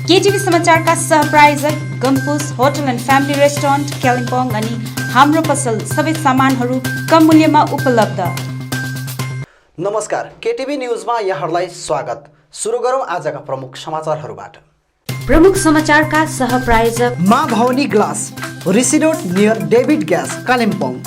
केटीभी समाचारका सहप्रायोजक Gompus hotel and family restaurant Kalimpong अनि हाम्रो पसल सबै सामानहरू कम मूल्यमा उपलब्ध। नमस्कार, केटीभी न्युजमा यहाँहरूलाई स्वागत। सुरु गरौँ आजका प्रमुख समाचारहरूबाट। प्रमुख समाचारका सहप्रायोजक Maa Bhavani glass, Rishi road near David gas Kalimpong,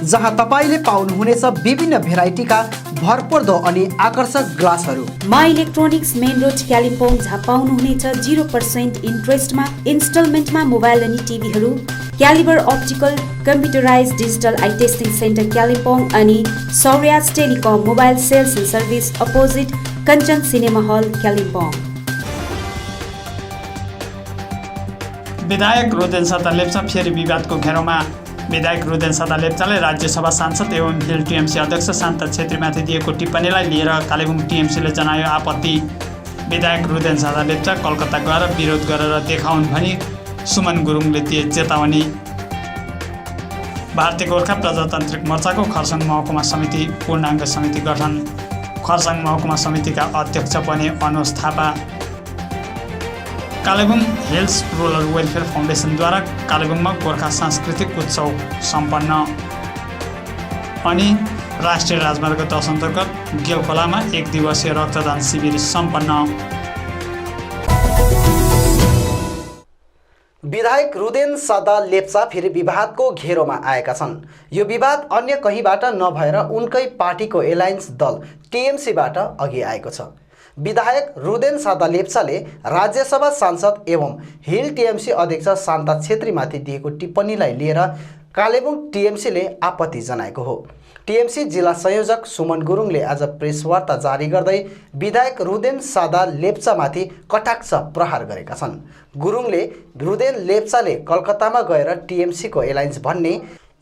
जहाँ तपाईले पाउनुहुनेछ विभिन्न भेराइटीका भरपर्दो अनि आकर्षक ग्लासहरू। माँ इलेक्ट्रोनिक्स मेन रोड कालिम्पोङ, जहाँ पाउनुहुनेछ 0% इन्ट्रेस्टमा इन्स्टलमेन्टमा मोबाइल अनि टिभीहरू। Calibre optical computerise digital eye testing centre Kalimpong अनि सौर्याज telecom mobile sales and service opposite Kanchan cinema hall Kalimpong. विधायक रोदेन साता लेप्चा फेरि विवादको घेरोमा। विधायक रोदेन साता लेप्चाले राज्यसभा सांसद एवं हिल टिएमसी अध्यक्ष शान्ता छेत्रीमाथि दिएको टिप्पणीलाई लिएर कालेबुङ टिएमसीले जनायो आपत्ति। विधायक रोदेन साता लेप्चा कलकत्ता गएर विरोध गरेर देखाउन् भनी सुमन गुरुङले दिए चेतावनी। भारतीय गोर्खा प्रजातान्त्रिक मोर्चाको खरसाङ महकुमा समिति पूर्णाङ्ग समिति गठन। खरसाङ महकुमा समितिका अध्यक्ष बने Anuj Thapa. Kalebung hills rural welfare फाउन्डेसनद्वारा कालेबुङमा गोर्खा सांस्कृतिक उत्सव सम्पन्न। अनि राष्ट्रिय राजमार्ग 10 अन्तर्गत गेलखोलामा 1 दिवसीय रक्तदान शिविर सम्पन्न। विधायक रुदेन सादा लेप्चा फेरि विवादको घेरोमा आएका छन्। यो विवाद अन्य कहीँबाट नभएर उनकै पार्टीको एलायन्स दल टिएमसीबाट अघि आएको छ। विधायक रुदेन सादा लेप्चाले राज्यसभा सांसद एवं हिल टिएमसी अध्यक्ष शान्ता छेत्रीमाथि दिएको टिप्पणीलाई लिएर कालेबुङ टिएमसीले आपत्ति जनाएको हो। टिएमसी जिल्ला संयोजक सुमन गुरुङले आज प्रेस वार्ता जारी गर्दै विधायक रुदेन सादा लेप्चामाथि कटाक्ष प्रहार गरेका छन्। गुरुङले रुदेन लेप्चाले कलकत्तामा गएर टिएमसीको एलायन्स भन्ने,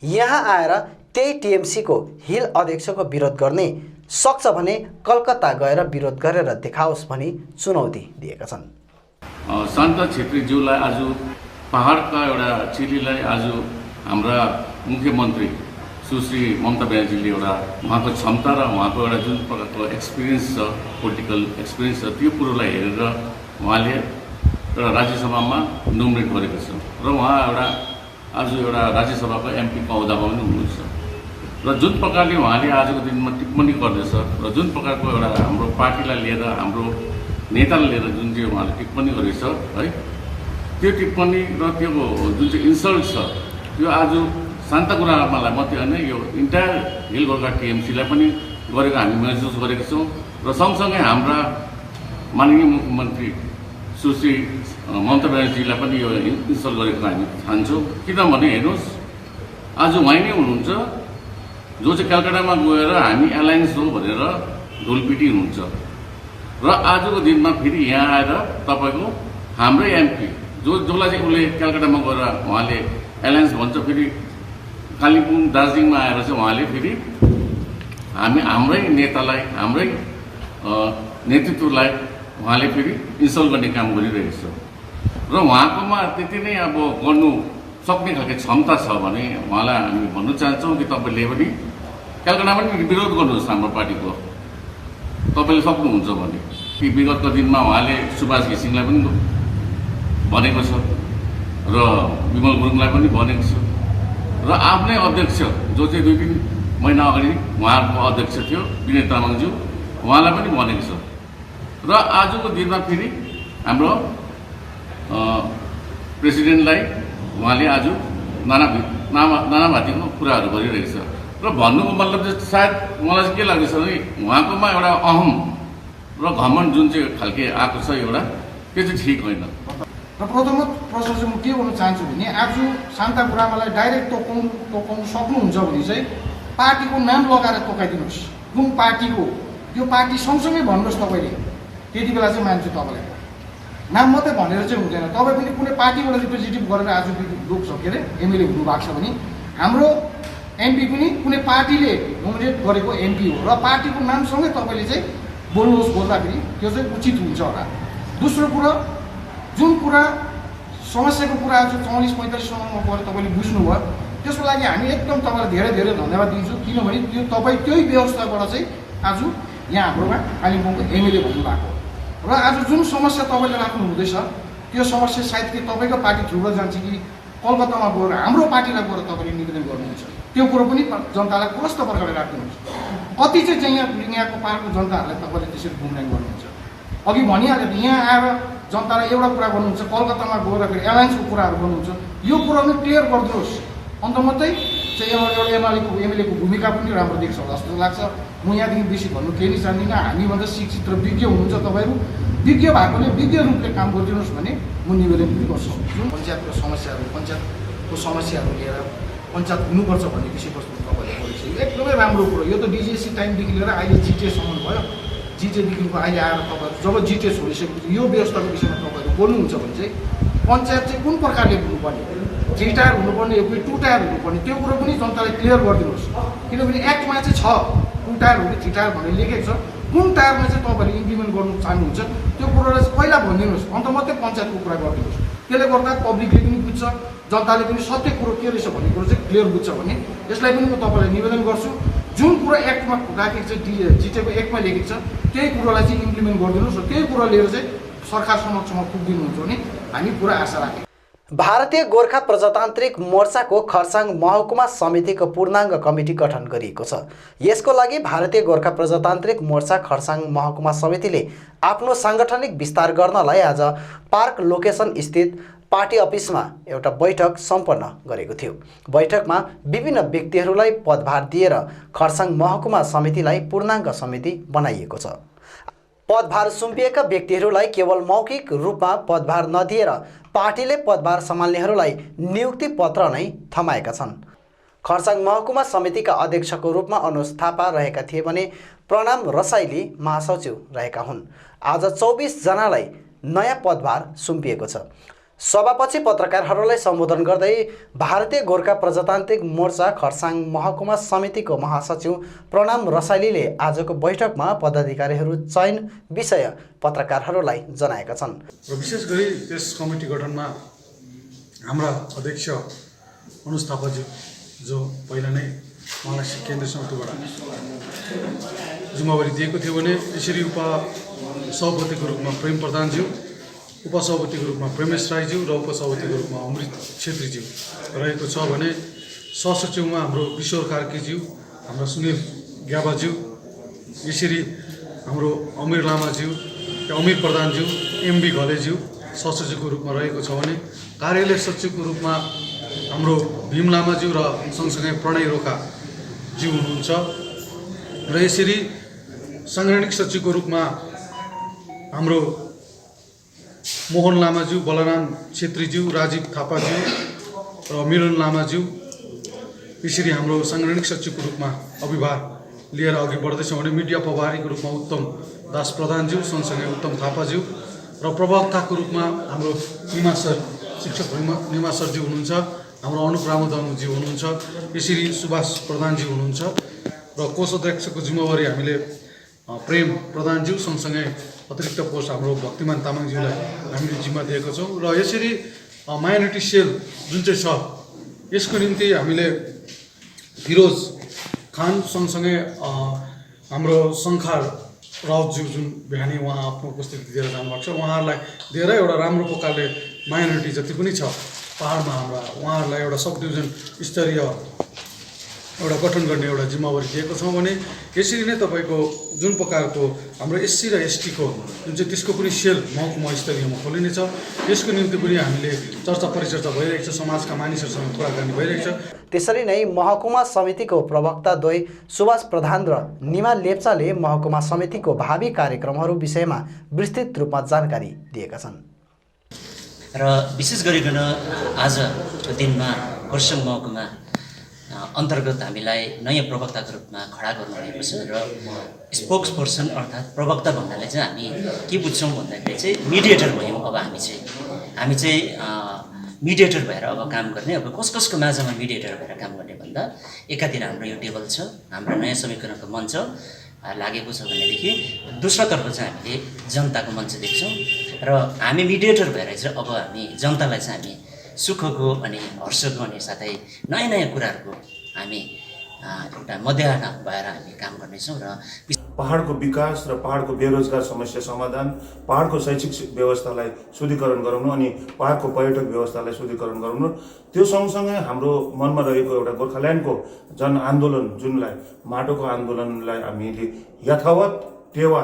यहाँ आएर त्यही टिएमसीको हिल अध्यक्षको विरोध गर्ने सक्छ भने कलकत्ता गएर विरोध गरेर देखाओस् भनी चुनौती दिएका छन्। शान्ता छेत्रीज्यूलाई आज पहाडका एउटा चेलीलाई आज हाम्रा मुख्यमन्त्री सुश्री ममता ब्यानर्जीले एउटा उहाँको क्षमता र उहाँको एउटा जुन प्रकारको एक्सपिरियन्स छ, पोलिटिकल एक्सपिरियन्स छ, त्यो कुरोलाई हेरेर उहाँले एउटा राज्यसभामा नोमिनेट गरेको छ र उहाँ आज एउटा राज्यसभाको एमपीको औदामा पनि हुनुहुन्छ र जुन प्रकारले उहाँले आजको दिनमा टिप्पणी गर्दैछ र जुन प्रकारको एउटा हाम्रो पार्टीलाई लिएर, हाम्रो नेतालाई लिएर जुन चाहिँ उहाँले टिप्पणी गरेछ है, त्यो टिप्पणी र त्यो जुन चाहिँ इन्सल्ट छ, त्यो आज शान्ता गुरुङलाई मात्रै होइन, यो इन्टायर हिल गोर्खा टिएमसीलाई पनि गरेको हामी महसुस गरेका छौँ र सँगसँगै हाम्रा माननीय मुख्यमन्त्री सुश्री ममता ब्यानर्जीलाई पनि यो इन्सल्ट गरेको हामी ठान्छौँ। किनभने हेर्नुहोस्, आज उहाँ नै हुनुहुन्छ जो चाहिँ कलकत्तामा गएर हामी एलायन्स हो भनेर ढोलपिटी हुनुहुन्छ र आजको दिनमा फेरि यहाँ आएर तपाईँको हाम्रै एमपी जसलाई चाहिँ उसले कलकत्तामा गएर उहाँले एलायन्स भन्छ, फेरि कालिम्पोङ दार्जिलिङमा आएर चाहिँ उहाँले फेरि हाम्रै नेतालाई, हाम्रै नेतृत्वलाई उहाँले फेरि इन्सल्ट गर्ने काम गरिरहेको छ र उहाँकोमा त्यति नै अब गर्नु सक्ने खालको क्षमता छ भने उहाँलाई हामी भन्न चाहन्छौँ कि तपाईँले पनि कलकत्तामा पनि विरोध गर्नुहोस् हाम्रो पार्टीको, तपाईँले सक्नुहुन्छ भने। कि विगतको दिनमा उहाँले सुभाष घिसिङलाई पनि भनेको छ र विमल गुरुङलाई पनि भनेको छ र आफ्नै अध्यक्ष जो चाहिँ 2-3 महिना अगाडि उहाँको अध्यक्ष थियो विनय तामाङज्यू, उहाँलाई पनि भनेको छ र आजको दिनमा फेरि हाम्रो प्रेसिडेन्टलाई उहाँले आज नानाभाँतीको कुराहरू गरिरहेको छ र भन्नुको मतलब चाहिँ सायद मलाई चाहिँ के लाग्दैछ भने उहाँकोमा एउटा अहम र घमण्ड जुन चाहिँ खालके आएको छ एउटा, त्यो चाहिँ ठिक होइन। र प्रथम प्रश्न चाहिँ म के भन्न चाहन्छु भने आज शान्ता गुरुङलाई डाइरेक्ट तोकाउनु सक्नुहुन्छ भने चाहिँ पार्टीको नाम लगाएर तोकाइदिनुहोस्। कुन पार्टीको, त्यो पार्टी सँगसँगै भन्नुहोस् तपाईँले, त्यति बेला चाहिँ मान्छु तपाईँलाई। नाम मात्रै भनेर चाहिँ हुँदैन। तपाईँ पनि कुनै पार्टीबाट रिप्रेजेन्टेटिभ गरेर आज लोक के अरे एमएलए हुनुभएको छ भने हाम्रो एमपी पनि कुनै पार्टीले नोमिनेट गरेको एमपी हो र पार्टीको नामसँगै तपाईँले चाहिँ बोल्नुहोस्। बोल्दाखेरि त्यो चाहिँ उचित हुन्छ होला। दोस्रो कुरा, जुन कुरा समस्याको कुरा आज 44-45 सम्ममा गएर तपाईँले बुझ्नुभयो, त्यसको लागि हामी एकदम तपाईँलाई धेरै धेरै धन्यवाद दिन्छु। किनभने त्यो तपाईँ त्यही व्यवस्थाबाट चाहिँ आज यहाँ हाम्रोमा कालिम्पोङको एमएलए भन्नुभएको र आज जुन समस्या तपाईँले राख्नु हुँदैछ त्यो समस्या सायद कि तपाईँको पार्टी थ्रुबाट जान्छ कि कलकत्तामा गएर हाम्रो पार्टीलाई गएर तपाईँले निवेदन गर्नुहुन्छ, त्यो कुरो पनि जनतालाई कस्तो प्रकारले राख्नुहुन्छ। कति चाहिँ यहाँको पाहाडको जनताहरूलाई तपाईँले त्यसरी गुमराह गर्नुहुन्छ। अघि भनिहाल्यो यहाँ आएर जनतालाई एउटा कुरा गर्नुहुन्छ, कलकत्तामा गएर फेरि एलायन्सको कुराहरू गर्नुहुन्छ, यो कुरा पनि क्लियर गरिदिनुहोस्। अन्त मात्रै चाहिँ एउटा एमएलएको भूमिका पनि राम्रो देख्छ होला जस्तो लाग्छ। म यहाँदेखि बेसी भन्नु केही नै चाहदिनँ। हामीभन्दा शिक्षित र विज्ञ हुनुहुन्छ तपाईँहरू, विज्ञ भएकोले विज्ञ रूपले काम गरिदिनुहोस् भन्ने म निवेदन पनि गर्छु। जुन पञ्चायतको समस्याहरू लिएर पञ्चायत हुनुपर्छ भन्ने विषयवस्तु तपाईँले बोलेको एकदमै राम्रो कुरो। यो त डिजिएससी टाइमदेखि लिएर अहिले जिटिएसम्म भयो। जिटिएदेखिको अहिले आएर तपाईँहरू जब जिटिए छोडिसकेपछि यो व्यवस्थाको विषयमा तपाईँहरू बोल्नुहुन्छ भने चाहिँ पञ्चायत चाहिँ कुन प्रकारले हुनुपर्ने, 3 टायर हुनुपर्ने कि 2 टायर हुनुपर्ने, त्यो कुरो पनि जनताले क्लियर गरिदिनुहोस्। किनभने एक्टमा चाहिँ छ 2 टायर हो कि 3 टायर भनेर लेखेको छ। कुन टायरमा चाहिँ तपाईँहरूले इम्प्लिमेन्ट गर्नु चाहनुहुन्छ त्यो कुरोलाई चाहिँ पहिला भनिदिनुहोस्, अन्त मात्रै पञ्चायतको कुरा गरिदिनुहोस्। त्यसले गर्दा पब्लिकले पनि बुझ्छ, जनताले पनि सत्य कुरो के रहेछ भन्ने कुरो चाहिँ क्लियर बुझ्छ भने यसलाई पनि म तपाईँलाई निवेदन गर्छु। जुन कुरो एक्टमा राखेको छ, जिटिएको एक्टमा लेखेको छ, त्यही कुरोलाई चाहिँ इम्प्लिमेन्ट गरिदिनुहोस् र त्यही कुरो लिएर चाहिँ सरकार समक्षमा पुगिदिनुहुन्छ भने हामी पुरा आशा राख्यौँ। भारतीय गोर्खा प्रजातान्त्रिक मोर्चाको खरसाङ महकुमा समितिको पूर्णाङ्ग कमिटी गठन गरिएको छ। यसको लागि भारतीय गोर्खा प्रजातान्त्रिक मोर्चा खरसाङ महकुमा समितिले आफ्नो साङ्गठनिक विस्तार गर्नलाई आज पार्क लोकेसन स्थित पार्टी अफिसमा एउटा बैठक सम्पन्न गरेको थियो। बैठकमा विभिन्न व्यक्तिहरूलाई पदभार दिएर खरसाङ महकुमा समितिलाई पूर्णाङ्ग समिति बनाइएको छ। पदभार सुम्पिएका व्यक्तिहरूलाई केवल मौखिक रूपमा पदभार नदिएर पार्टीले पदभार सम्हाल्नेहरूलाई नियुक्ति पत्र नै थमाएका छन्। खरसाङ महकुमा समितिका अध्यक्षको रूपमा अनुज थापा रहेका थिए भने प्रणाम रसाइली महासचिव रहेका हुन्। आज 24 जनालाई नयाँ पदभार सुम्पिएको छ। सभापछि पत्रकारहरूलाई सम्बोधन गर्दै भारतीय गोर्खा प्रजातान्त्रिक मोर्चा खरसाङ महकुमा समितिको महासचिव प्रणाम रसाइलीले आजको बैठकमा पदाधिकारीहरू चयन विषय पत्रकारहरूलाई जनाएका छन्। र विशेष गरी यस कमिटी गठनमा हाम्रा अध्यक्ष अनुज थापाज्यू जो पहिला नै उहाँलाई केन्द्रीय समितिबाट जिम्मेवारी दिएको थियो भने यसरी उपसभापतिको रूपमा प्रेम प्रधानज्यू, उपसभापतिको रूपमा प्रेमेश राईज्यू र उपसभापतिको रूपमा अमृत छेत्रीज्यू रहेको छ भने सहसचिवमा हाम्रो किशोर कार्कीज्यू, हाम्रो सुनिल ग्याबाज्यू, यसरी हाम्रो अमीर लामाज्यू, अमीर प्रधानज्यू, एमबी घलेज्यू सहसचिवको रूपमा रहेको छ भने कार्यालय सचिवको रूपमा हाम्रो भीम लामाज्यू र सँगसँगै प्रणय रोकाज्यू हुनुहुन्छ र यसरी साङ्गठनिक सचिवको रूपमा हाम्रो मोहन लामाज्यू, बलराम छेत्रीज्यू, राजीव थापाज्यू र मिलन लामाज्यू, यसरी हाम्रो साङ्गठनिक सचिवको रूपमा अभिभार लिएर अघि बढ्दैछौँ भने मिडिया प्रभारीको रूपमा उत्तम दास प्रधानज्यू सँगसँगै उत्तम थापाज्यू र प्रवक्ताको रूपमा हाम्रो निमा सर, शिक्षक निमा सरज्यू हुनुहुन्छ, हाम्रो अनुप रामदानुज्यू हुनुहुन्छ, यसरी सुभाष प्रधानज्यू हुनुहुन्छ र कोषाध्यक्षको जिम्मेवारी हामीले प्रेम प्रधानज्यू सँगसँगै अतिरिक्त पोस्ट हाम्रो भक्तिमान तामाङज्यूलाई हामीले जिम्मा दिएको छौँ र यसरी माइनोरिटी सेल जुन चाहिँ छ यसको निम्ति हामीले फिरोज खान सँगसँगै हाम्रो शङ्खार राउतज्यू जुन बिहानी उहाँ आफ्नो उपस्थिति दिएर जानुभएको छ, उहाँहरूलाई धेरै एउटा राम्रो प्रकारले माइनोरिटी जति पनि छ पाहाडमा हाम्रा उहाँहरूलाई एउटा सब डिभिजन स्तरीय एउटा गठन गर्ने एउटा जिम्मेवारी दिएको छौँ भने यसरी नै तपाईँको जुन प्रकारको हाम्रो एससी र एसटीको जुन चाहिँ त्यसको पनि सेल महकुमा स्तरीयमा खोलिनेछ, यसको निम्ति पनि हामीले चर्चा परिचर्चा भइरहेको छ, समाजका मानिसहरूसँग कुराकानी भइरहेको छ। त्यसरी नै महकुमा समितिको प्रवक्ता द्वय सुभाष प्रधान र निमा लेप्चाले महकुमा समितिको भावी कार्यक्रमहरू विषयमा विस्तृत रूपमा जानकारी दिएका छन्। र विशेष गरिकन आजको दिनमा खरसाङ महकुमा अन्तर्गत हामीलाई नयाँ प्रवक्ताको रूपमा खडा गर्नुभएको छ र स्पोक्स पर्सन अर्थात् प्रवक्ता भन्नाले चाहिँ हामी के बुझ्छौँ भन्दाखेरि चाहिँ मिडिएटर भयौँ। अब हामी चाहिँ मिडिएटर भएर अब काम गर्ने, अब कसको माझमा मिडिएटर भएर काम गर्ने भन्दा एकातिर हाम्रो यो टेबल छ, हाम्रो नयाँ समीकरणको मञ्च लागेको छ भनेदेखि दोस्रोतर्फ चाहिँ हामीले जनताको मञ्च देख्छौँ र हामी मिडिएटर भएर चाहिँ अब हामी जनतालाई चाहिँ हामी सुखको अनि हर्षको अनि साथै नयाँ नयाँ कुराहरूको हामी एउटा मध्याह्न भएर हामी काम गर्नेछौँ र पहाडको विकास र पहाडको बेरोजगार समस्या समाधान, पहाडको शैक्षिक व्यवस्थालाई शुद्धिकरण गराउनु अनि पहाडको पर्यटक व्यवस्थालाई शुद्धिकरण गराउनु, त्यो सँगसँगै हाम्रो मनमा रहेको एउटा गोर्खाल्यान्डको जनआन्दोलन जुनलाई माटोको आन्दोलनलाई हामीले यथावत टेवा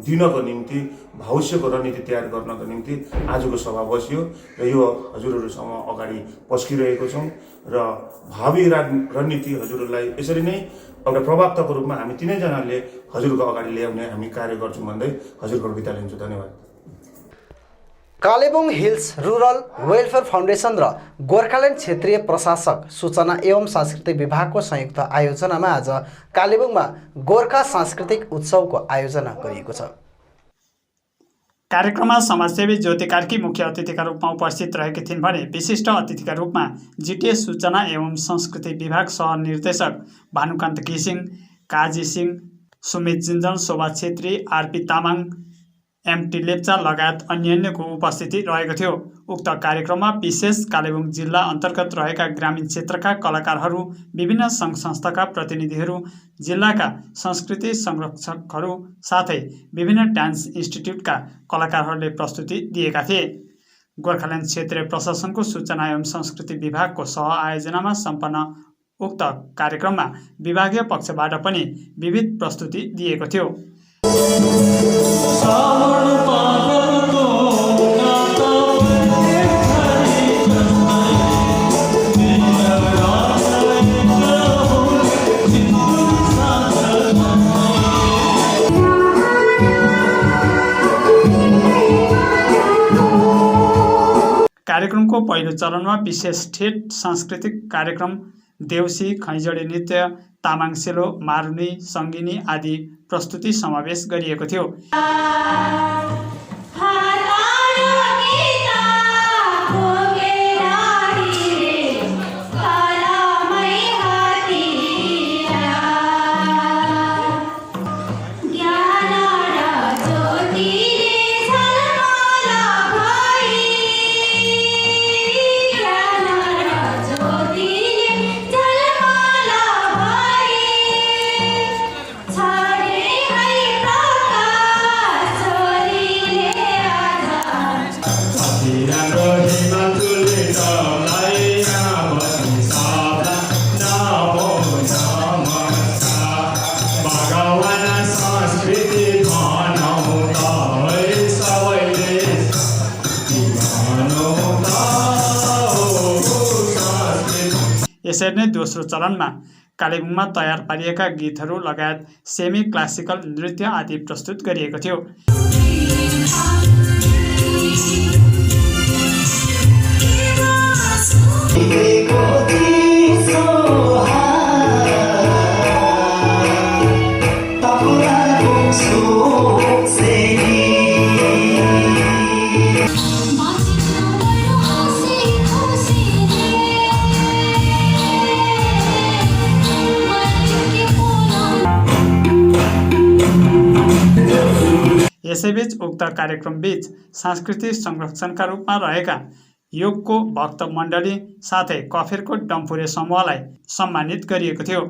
दिनको निम्ति भविष्यको रणनीति तयार गर्नको निम्ति आजको सभा बसियो र यो हजुरहरूसँग अगाडि पस्किरहेको छौँ र भावी रणनीति हजुरहरूलाई यसरी नै एउटा प्रवक्ताको रूपमा हामी तीनैजनाले हजुरको अगाडि ल्याउने हामी कार्य गर्छौँ भन्दै हजुरको बिदा लिन्छु। धन्यवाद। Kalimpong hills rural welfare foundation र गोर्खाल्यान्ड क्षेत्रीय प्रशासक सूचना एवं सांस्कृतिक विभागको संयुक्त आयोजनामा आज कालेबुङमा गोर्खा सांस्कृतिक उत्सवको आयोजना गरिएको छ। कार्यक्रममा समाजसेवी ज्योति कार्की मुख्य अतिथिका रूपमा उपस्थित रहेकी थिइन् भने विशिष्ट अतिथिका रूपमा जिटिए सूचना एवं संस्कृति विभाग सहनिर्देशक भानुकान्त घिसिङ, काजी सिंह, सुमित जिन्जन, शोभा छेत्री, आरपी तामाङ, एमटी लेप्चा लगायत अन्यको उपस्थिति रहेको थियो। उक्त कार्यक्रममा विशेष कालेबुङ जिल्ला अन्तर्गत रहेका ग्रामीण क्षेत्रका कलाकारहरू, विभिन्न सङ्घ संस्थाका प्रतिनिधिहरू, जिल्लाका संस्कृति संरक्षकहरू साथै विभिन्न डान्स इन्स्टिट्युटका कलाकारहरूले प्रस्तुति दिएका थिए। गोर्खाल्यान्ड क्षेत्रीय प्रशासनको सूचना एवं संस्कृति विभागको सहआयोजनामा सम्पन्न उक्त कार्यक्रममा विभागीय पक्षबाट पनि विविध प्रस्तुति दिएको थियो। कार्यक्रमको पहिलो चरणमा विशेष ठेट सांस्कृतिक कार्यक्रम देउसी, खैँजडी नृत्य, तामाङ सेलो, मारुनी, सङ्गिनी आदि प्रस्तुति समावेश गरिएको थियो। यसरी नै दोस्रो चरणमा कालेबुङमा तयार पारिएका गीतहरू लगायत सेमी क्लासिकल नृत्य आदि प्रस्तुत गरिएको थियो। यसैबीच उक्त कार्यक्रमबीच सांस्कृतिक संरक्षणका रूपमा रहेका योगको भक्त मण्डली साथै कफेरको डम्फुरे समूहलाई सम्मानित गरिएको थियो।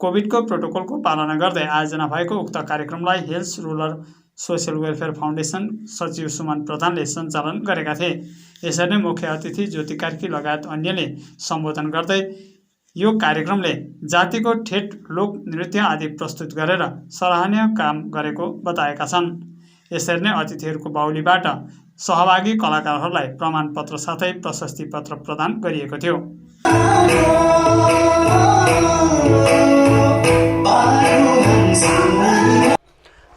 कोभिडको प्रोटोकलको पालना गर्दै आयोजना भएको उक्त कार्यक्रमलाई hills rural social welfare foundation सचिव सुमन प्रधानले सञ्चालन गरेका थिए। यसरी नै मुख्य अतिथि ज्योति कार्की लगायत अन्यले सम्बोधन गर्दै यो कार्यक्रमले जातिको ठेट लोक नृत्य आदि प्रस्तुत गरेर सराहनीय काम गरेको बताएका छन्। यसरी नै अतिथिहरूको बाहुलीबाट सहभागी कलाकारहरूलाई प्रमाणपत्र साथै प्रशस्ति पत्र प्रदान गरिएको थियो।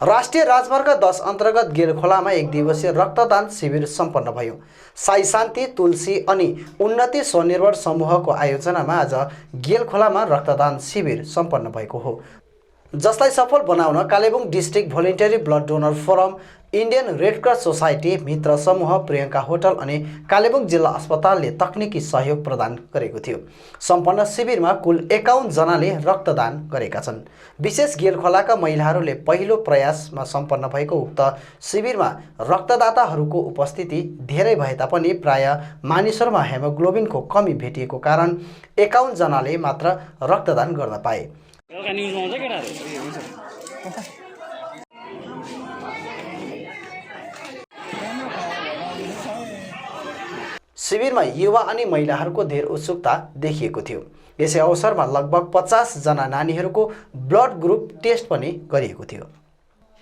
राष्ट्रिय राजमार्ग 10 अन्तर्गत गेलखोलामा एक दिवसीय रक्तदान शिविर सम्पन्न भयो। साई शान्ति तुलसी अनि उन्नति स्वनिर्भर समूहको आयोजनामा आज गेलखोलामा रक्तदान शिविर सम्पन्न भएको हो, जसलाई सफल बनाउन Kalimpong district voluntary blood donor forum, Indian red cross society, मित्र समूह, प्रियङ्का होटल अनि कालेबुङ जिल्ला अस्पतालले तकनिकी सहयोग प्रदान गरेको थियो। सम्पन्न शिविरमा कुल 51 जनाले रक्तदान गरेका छन्। विशेष गेलखोलाका महिलाहरूले पहिलो प्रयासमा सम्पन्न भएको उक्त शिविरमा रक्तदाताहरूको उपस्थिति धेरै भए तापनि प्राय मानिसहरूमा हेमोग्लोबिनको कमी भेटिएको कारण 51 जनाले मात्र रक्तदान गर्न पाए। शिविरमा युवा अनि महिलाहरूको धेरै उत्सुकता देखिएको थियो। यसै अवसरमा लगभग 50 जना नानीहरूको ब्लड ग्रुप टेस्ट पनि गरिएको थियो।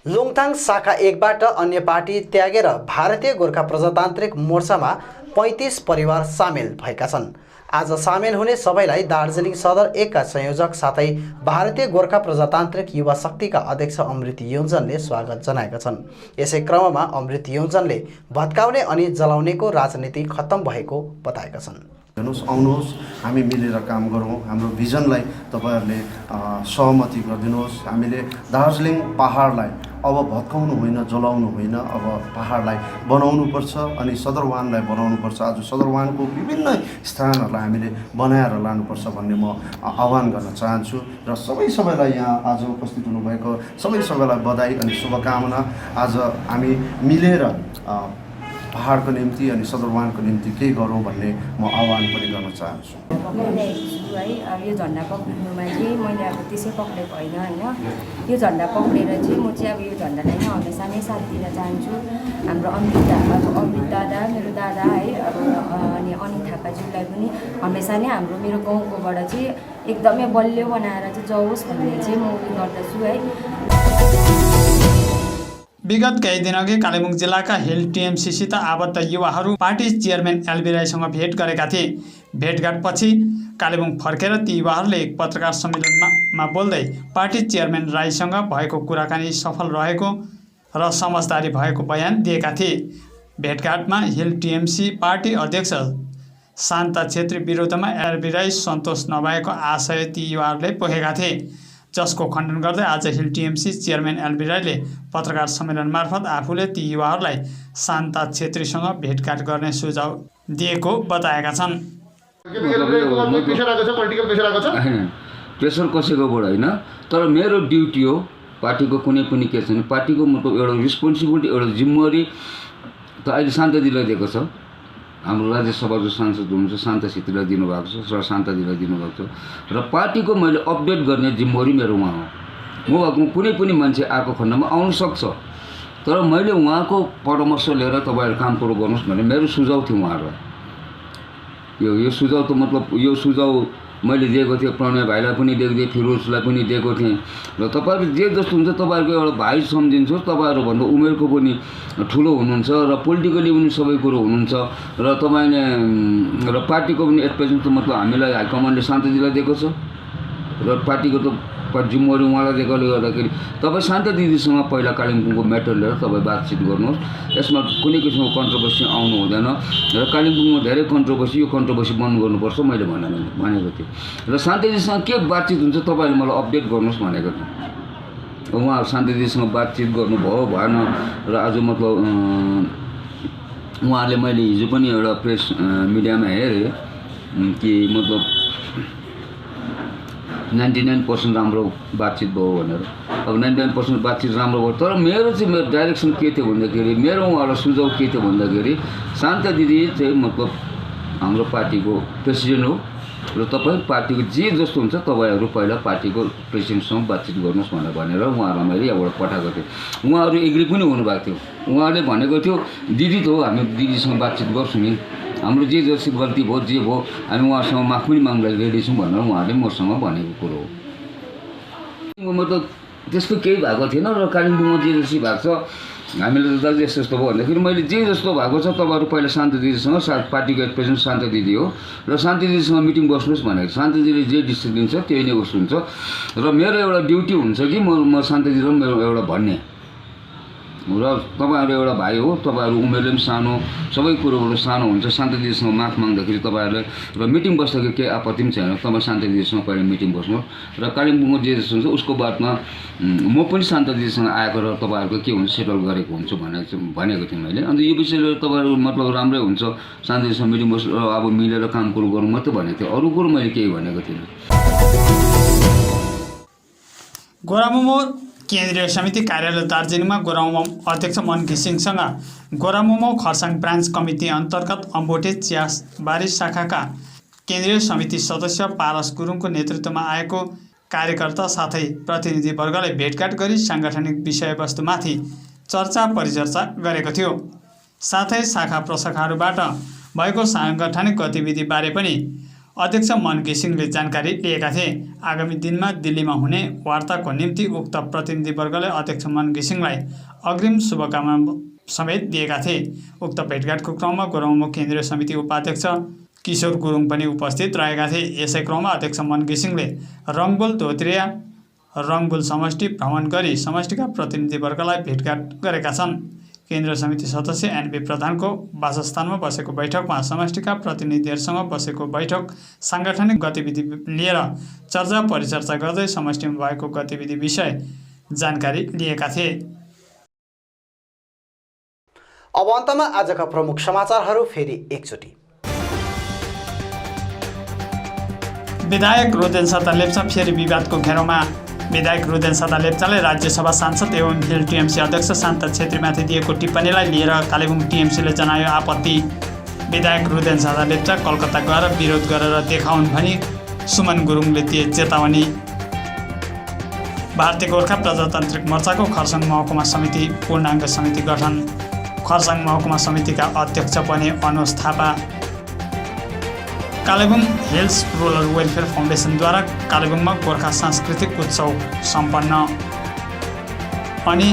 लुङथाङ शाखा 1 बाट अन्य पार्टी त्यागेर भारतीय गोर्खा प्रजातान्त्रिक मोर्चामा 35 परिवार सामेल भएका छन्। आज सामेल हुने सबैलाई दार्जिलिङ सदर 1 का संयोजक साथै भारतीय गोर्खा प्रजातान्त्रिक युवा शक्तिका अध्यक्ष अमृत योन्जनले स्वागत जनाएका छन्। यसै क्रममा अमृत योन्जनले भत्काउने अनि जलाउनेको राजनीति खत्तम भएको बताएका छन्। आउनुहोस्, हामी मिलेर काम गरौँ, हाम्रो भिजनलाई तपाईहरुले सहमति गरिदिनुहोस्। हामीले दार्जिलिङ पहाडलाई अब भत्काउनु होइन, जलाउनु होइन, अब पहाडलाई बनाउनुपर्छ अनि सदरबानलाई बनाउनुपर्छ। आज सदरबानको विभिन्न स्थानहरूलाई हामीले बनाएर लानुपर्छ भन्ने म आह्वान गर्न चाहन्छु र सबैलाई यहाँ आज उपस्थित हुनुभएको सबैलाई बधाई अनि शुभकामना। आज हामी मिलेर पहाडको निम्ति अनि सदरबानको निम्ति केही गरौँ भन्ने म आह्वान पनि गर्न चाहन्छु। है यो झन्डा पक्रिनुमा चाहिँ मैले अब त्यसै पक्रेको होइन होइन, यो झन्डा पक्रेर चाहिँ म चाहिँ अब यो झन्डालाई नै हमेसा नै साथ दिन चाहन्छु। हाम्रो अमृत दादा, मेरो दादा है, अब अनि अनित थापाज्यूलाई पनि हमेसा नै मेरो गाउँकोबाट चाहिँ एकदमै बलियो बनाएर चाहिँ जाओस् भन्ने चाहिँ म उयो गर्दछु है। विगत केही दिनअघि कालेबुङ जिल्लाका हिल टिएमसीसित आबद्ध युवाहरू पार्टी चेयरम्यान एलबी राईसँग भेट गरेका थिए। भेटघाटपछि कालेबुङ फर्केर ती युवाहरूले एक पत्रकार सम्मेलनमा बोल्दै पार्टी चेयरम्यान राईसँग भएको कुराकानी सफल रहेको र समझदारी भएको बयान दिएका थिए। भेटघाटमा हिल टिएमसी पार्टी अध्यक्ष शान्ता छेत्री विरुद्धमा एलबी राई सन्तोष नभएको आशय ती युवाहरूले पोखेका थिए, जसको खण्डन गर्दै आज हिल टिएमसी चेयरम्यान एलबी राईले पत्रकार सम्मेलन मार्फत आफूले ती युवाहरूलाई शान्ता छेत्रीसँग भेटघाट गर्ने सुझाव दिएको बताएका छन्। प्रेसर कसैकोबाट होइन, तर मेरो ड्युटी हो, पार्टीको कुनै पनि केस छैन। पार्टीको मतलब एउटा रिस्पोन्सिबिलिटी, एउटा जिम्मेवारी त अहिले शान्ताजीलाई दिएको छ। हाम्रो राज्यसभाको सांसद हुनुहुन्छ शान्ता छेत्रीलाई दिनुभएको छ र शान्ताजीलाई दिनुभएको छ र पार्टीको मैले अपडेट गर्ने जिम्मेवारी मेरो उहाँ हो। म कुनै पनि मान्छे आएको खण्डमा आउन सक्छ, तर मैले उहाँको परामर्श लिएर तपाईँहरू काम सुरु गर्नुहोस् भने मेरो सुझाव थियो उहाँहरूलाई। यो सुझाव त मतलब यो सुझाव मैले दिएको थिएँ, प्रणय भाइलाई पनि दिएको थिएँ, फिरोजलाई पनि दिएको थिएँ र तपाईँहरू जे जस्तो हुन्छ तपाईँहरूको एउटा भाइ सम्झिन्छु। तपाईँहरूभन्दा उमेरको पनि ठुलो हुनुहुन्छ र पोलिटिकली पनि सबै कुरो हुनुहुन्छ र तपाईँले र पार्टीको पनि एट प्रेजेन्ट त मतलब हामीलाई हाइकमान्डले शान्ताजीलाई दिएको छ र पार्टीको त जिम्मेवारी उहाँलाई दिएकोले गर्दाखेरि तपाईँ शान्ता दिदीसँग पहिला कालिम्पोङको म्याटर लिएर तपाईँ बातचित गर्नुहोस्। यसमा कुनै किसिमको कन्ट्रोभर्सी आउनु हुँदैन र कालिम्पोङमा धेरै कन्ट्रोभर्सी, यो कन्ट्रोभर्सी बन्द गर्नुपर्छ मैले भनेको थिएँ र शान्ताजीसँग के बातचित हुन्छ तपाईँले मलाई अपडेट गर्नुहोस् भनेको थिएँ। उहाँ शान्ताजीसँग बातचित गर्नुभयो भएन र आज मतलब उहाँहरूले मैले हिजो पनि एउटा प्रेस मिडियामा हेरेँ कि मतलब 99% राम्रो बातचित भयो भनेर। अब 99% बातचित राम्रो भयो, तर मेरो डाइरेक्सन के थियो भन्दाखेरि, मेरो उहाँलाई सुझाव के थियो भन्दाखेरि शान्ता दिदी चाहिँ मतलब हाम्रो पार्टीको प्रेसिडेन्ट हो र तपाईँ पार्टीको जे जस्तो हुन्छ तपाईँहरू पहिला पार्टीको प्रेसिडेन्टसँग बातचित गर्नुहोस् भनेर उहाँहरूलाई मैले यहाँबाट पठाएको थिएँ। उहाँहरू एग्री पनि हुनुभएको थियो। उहाँले भनेको थियो दिदी त हो, हामी दिदीसँग बातचित गर्छौँ नि, हाम्रो जे जस्तो गल्ती भयो जे भयो हामी उहाँसँग माफ पनि माग्न रेडी छौँ भनेर उहाँले मसँग भनेको कुरो हो। मतलब त्यस्तो केही भएको थिएन र कालिम्पोङमा जे जस्तो भएको छ हामीले त दाजु यस्तो यस्तो भयो भन्दाखेरि मैले जे जस्तो भएको छ तपाईँहरू पहिला शान्ता दिदीसँग, पार्टीको एट प्रेजेन्ट शान्ता दिदी हो र शान्ता दिदीसँग मिटिङ बस्नुहोस् भनेको। शान्ता दिदीले जे डिसिसन दिन्छ त्यही नै उस हुन्छ र मेरो एउटा ड्युटी हुन्छ कि म शान्ता दिदीलाई मेरो एउटा भन्ने र तपाईँहरू एउटा भाइ हो, तपाईँहरू उमेरले पनि सानो, सबै कुरोबाट सानो हुन्छ। शान्ता दिदीसँग माफ माग्दाखेरि तपाईँहरूले र मिटिङ बस्दाखेरि केही आपत्ति पनि छैन। तपाईँ शान्ता दिदीसँग पहिला मिटिङ बस्नु र कालिम्पोङको जे जस्तो हुन्छ उसको बादमा म पनि शान्ता दिदीसँग आएको र तपाईँहरूको के हुन्छ सेटल गरेको हुन्छु भनेको थिएँ मैले। अन्त यो विषयले तपाईँहरू मतलब राम्रै हुन्छ, शान्ता दिदीसँग मिटिङ बस्नु अब मिलेर काम कुरो गरौँ मात्रै भनेको थिएँ, अरू कुरो मैले केही भनेको थिइनँ। गोरामुमो केन्द्रीय समिति कार्यालय दार्जिलिङमा गोरामुमो अध्यक्ष मन घिसिङसँग गोरामुमो खरसाङ ब्रान्च कमिटी अन्तर्गत अम्बोटे चियाबारी शाखाका केन्द्रीय समिति सदस्य पारस गुरुङको नेतृत्वमा आएको कार्यकर्ता साथै प्रतिनिधिवर्गले भेटघाट गरी साङ्गठनिक विषयवस्तुमाथि चर्चा परिचर्चा गरेको थियो। साथै शाखा प्रशाखाहरूबाट भएको साङ्गठनिक गतिविधिबारे पनि अध्यक्ष मन घिसिङले जानकारी लिएका थिए। आगामी दिनमा दिल्लीमा हुने वार्ताको निम्ति उक्त प्रतिनिधिवर्गले अध्यक्ष मन घिसिङलाई अग्रिम शुभकामना समेत दिएका थिए। उक्त भेटघाटको क्रममा गोरामुमो केन्द्रीय समिति उपाध्यक्ष किशोर गुरुङ पनि उपस्थित रहेका थिए। यसै क्रममा अध्यक्ष मन घिसिङले रङबुल धोत्रिया रङबुल समष्टि भ्रमण गरी समष्टिका प्रतिनिधिवर्गलाई भेटघाट गरेका छन्। केन्द्रीय समिति सदस्य एनबी प्रधानको वासस्थानमा बसेको बैठकमा समष्टिका प्रतिनिधिहरूसँग बसेको बैठक साङ्गठनिक गतिविधि लिएर चर्चा परिचर्चा गर्दै समष्टिमा भएको गतिविधि विषय जानकारी लिएका थिए। अब अन्तमा आजका प्रमुख समाचारहरू फेरि एकचोटि। विधायक रोदेन साता लेप्चा फेरि विवादको घेरोमा। विधायक रोदेन साता लेप्चाले राज्यसभा सांसद एवं हिल टिएमसी अध्यक्ष शान्ता छेत्रीमाथि दिएको टिप्पणीलाई लिएर कालेबुङ टिएमसीले जनायो आपत्ति। विधायक रोदेन साता लेप्चा कलकत्ता गएर विरोध गरेर देखाउन् भनी सुमन गुरुङले दिए चेतावनी। भारतीय गोर्खा प्रजातान्त्रिक मोर्चाको खरसाङ महकुमा समिति पूर्णाङ्ग समिति गठन। खरसाङ महकुमा समितिका अध्यक्ष बने Anuj Thapa. Kalebung hills rural welfare फाउन्डेसनद्वारा कालेबुङमा गोर्खा सांस्कृतिक उत्सव सम्पन्न। अनि